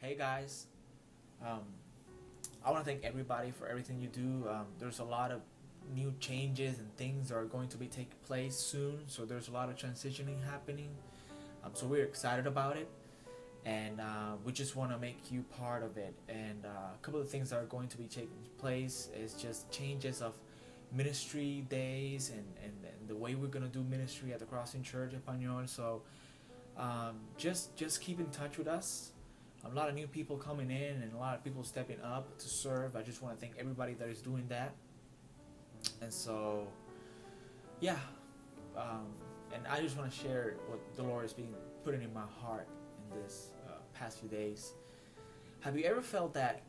Hey guys, um, I want to thank everybody for everything you do. There's a lot of new changes and things are going to be taking place soon, so there's a lot of transitioning happening. So we're excited about it, and we just want to make you part of it. And a couple of things that are going to be taking place is just changes of ministry days and the way we're gonna do ministry at the Crossing Church Espanol. So just keep in touch with us. A lot of new people coming in and a lot of people stepping up to serve. I just want to thank everybody that is doing that. And so, yeah, um, and I just want to share what the Lord has been putting in my heart in this past few days. Have you ever felt that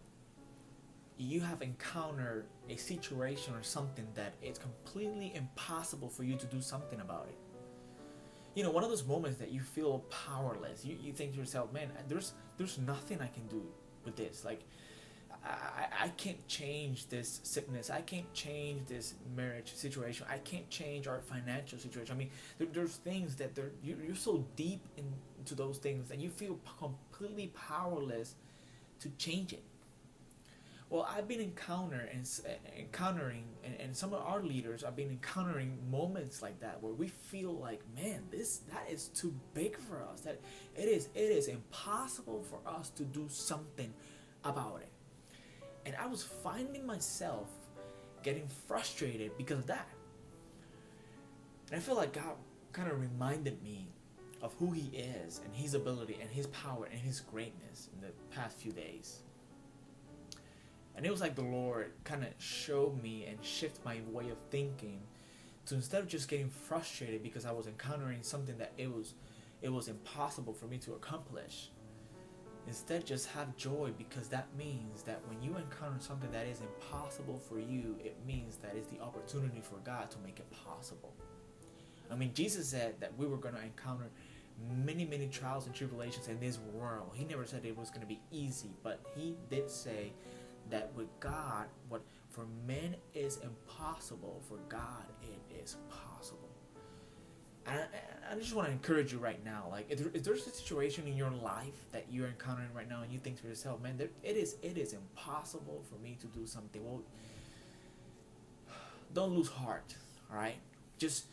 you have encountered a situation or something that it's completely impossible for you to do something about it? One of those moments that you feel powerless. You think to yourself, man, there's nothing I can do with this. Like, I can't change this sickness. I can't change this marriage situation. I can't change our financial situation. I mean, there's things that you're so deep into those things and you feel completely powerless to change it. Well, I've been encountering, and some of our leaders have been encountering moments like that where we feel like, man, that is too big for us. That it is impossible for us to do something about it. And I was finding myself getting frustrated because of that. And I feel like God kind of reminded me of who He is and His ability and His power and His greatness in the past few days. And it was like the Lord kind of showed me and shift my way of thinking to, instead of just getting frustrated because I was encountering something that it was impossible for me to accomplish, instead just have joy, because that means that when you encounter something that is impossible for you, it means that it's the opportunity for God to make it possible. I mean, Jesus said that we were going to encounter many, many trials and tribulations in this world. He never said it was going to be easy, but He did say that with God, what for men is impossible, for God it is possible. And I just want to encourage you right now. Like, if there's a situation in your life that you're encountering right now, and you think to yourself, "Man, it is impossible for me to do something." Well, don't lose heart. All right, just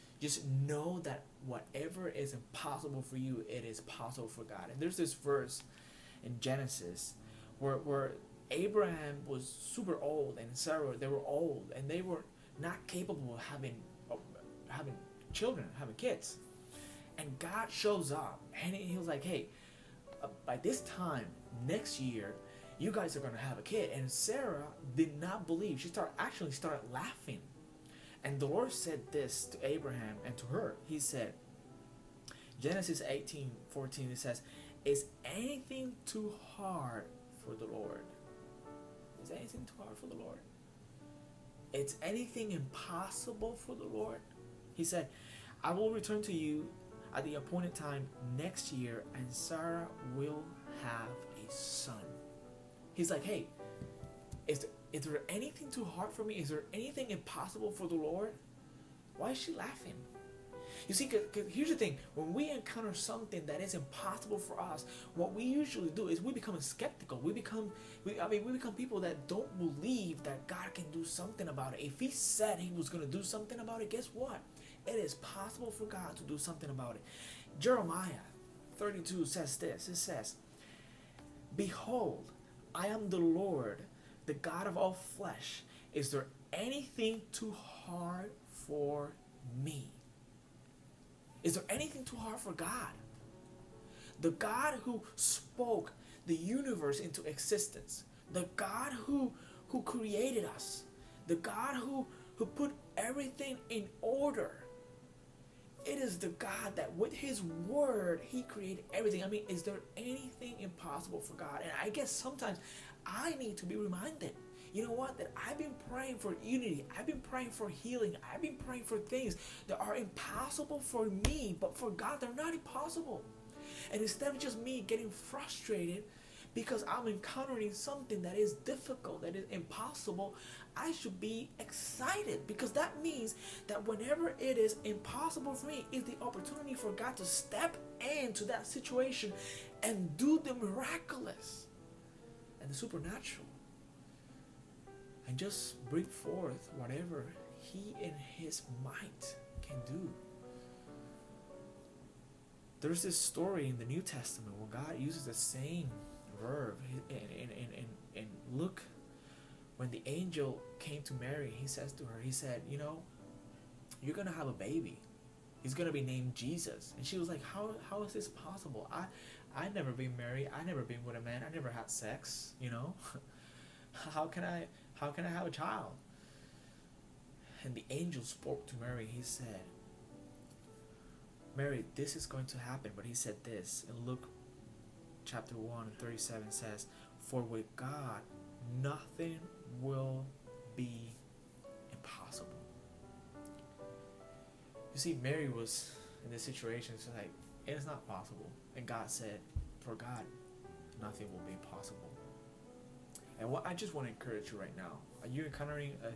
know that whatever is impossible for you, it is possible for God. And there's this verse in Genesis where Abraham was super old and Sarah, they were old and they were not capable of having children, having kids. And God shows up and He was like, "Hey, by this time next year, you guys are gonna have a kid." And Sarah did not believe. She started laughing. And the Lord said this to Abraham and to her. He said, Genesis 18:14, it says, "Is anything too hard for the Lord?" Is anything too hard for the Lord? Is anything impossible for the Lord? He said, "I will return to you at the appointed time next year, and Sarah will have a son." He's like, "Hey, is there anything too hard for me? Is there anything impossible for the Lord?" Why is she laughing? You see, cause here's the thing. When we encounter something that is impossible for us, what we usually do is we become skeptical. We become people that don't believe that God can do something about it. If He said He was going to do something about it, guess what? It is possible for God to do something about it. Jeremiah 32 says this. It says, "Behold, I am the Lord, the God of all flesh. Is there anything too hard for me?" Is there anything too hard for God? The God who spoke the universe into existence. The God who created us. The God who put everything in order. It is the God that with His word, He created everything. I mean, is there anything impossible for God? And I guess sometimes I need to be reminded, you know what, that I've been praying for unity. I've been praying for healing. I've been praying for things that are impossible for me, but for God, they're not impossible. And instead of just me getting frustrated because I'm encountering something that is difficult, that is impossible, I should be excited, because that means that whenever it is impossible for me, it's the opportunity for God to step into that situation and do the miraculous. and the supernatural, and just bring forth whatever He in His might can do. There's this story in the New Testament where God uses the same verb. And look, when the angel came to Mary, he says to her, he said, you're going to have a baby. He's going to be named Jesus. And she was like, how is this possible? I never been married. I never been with a man. I never had sex, how can I have a child? And the angel spoke to Mary. He said, Mary, this is going to happen. But he said this in Luke chapter 1:37 says, for with God nothing will be impossible. You see, Mary was in this situation. She's like, it is not possible. And God said, for God nothing will be impossible. And what I just want to encourage you right now, are you encountering a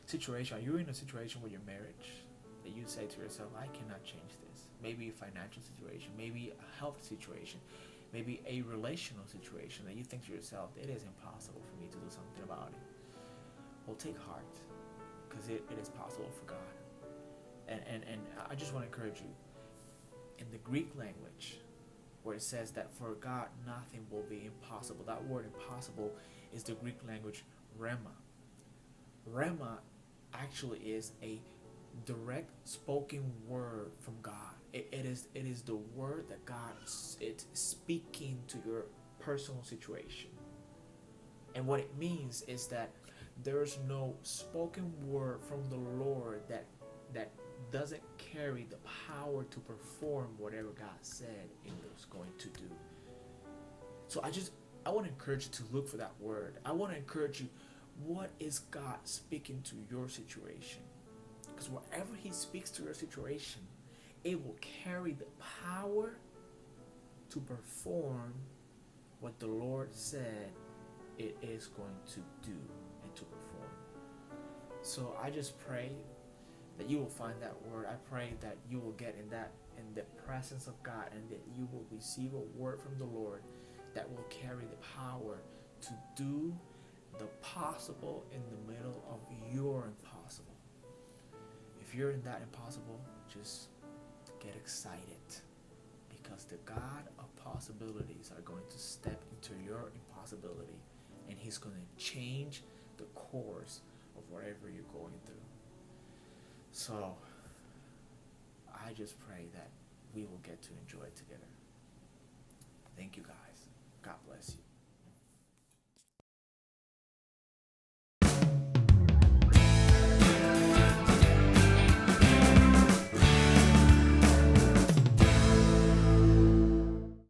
situation, are you in a situation with your marriage that you say to yourself, I cannot change this? Maybe a financial situation, maybe a health situation, maybe a relational situation that you think to yourself, it is impossible for me to do something about it. Well, take heart, because it is possible for God. And I just want to encourage you, in the Greek language, where it says that for God nothing will be impossible, that word impossible is the Greek language rhema. Rhema actually is a direct spoken word from God. It is the word that God is speaking to your personal situation. And what it means is that there is no spoken word from the Lord that doesn't carry the power to perform whatever God said it was going to do. So I want to encourage you to look for that word. I want to encourage you, what is God speaking to your situation? Because whatever He speaks to your situation, it will carry the power to perform what the Lord said it is going to do and to perform. So I just pray that you will find that word. I pray that you will get in the presence of God, and that you will receive a word from the Lord that will carry the power to do the possible in the middle of your impossible. If you're in that impossible, just get excited, because the God of possibilities are going to step into your impossibility, and He's going to change the course of whatever you're going through. So I just pray that we will get to enjoy it together. Thank you guys. God bless you.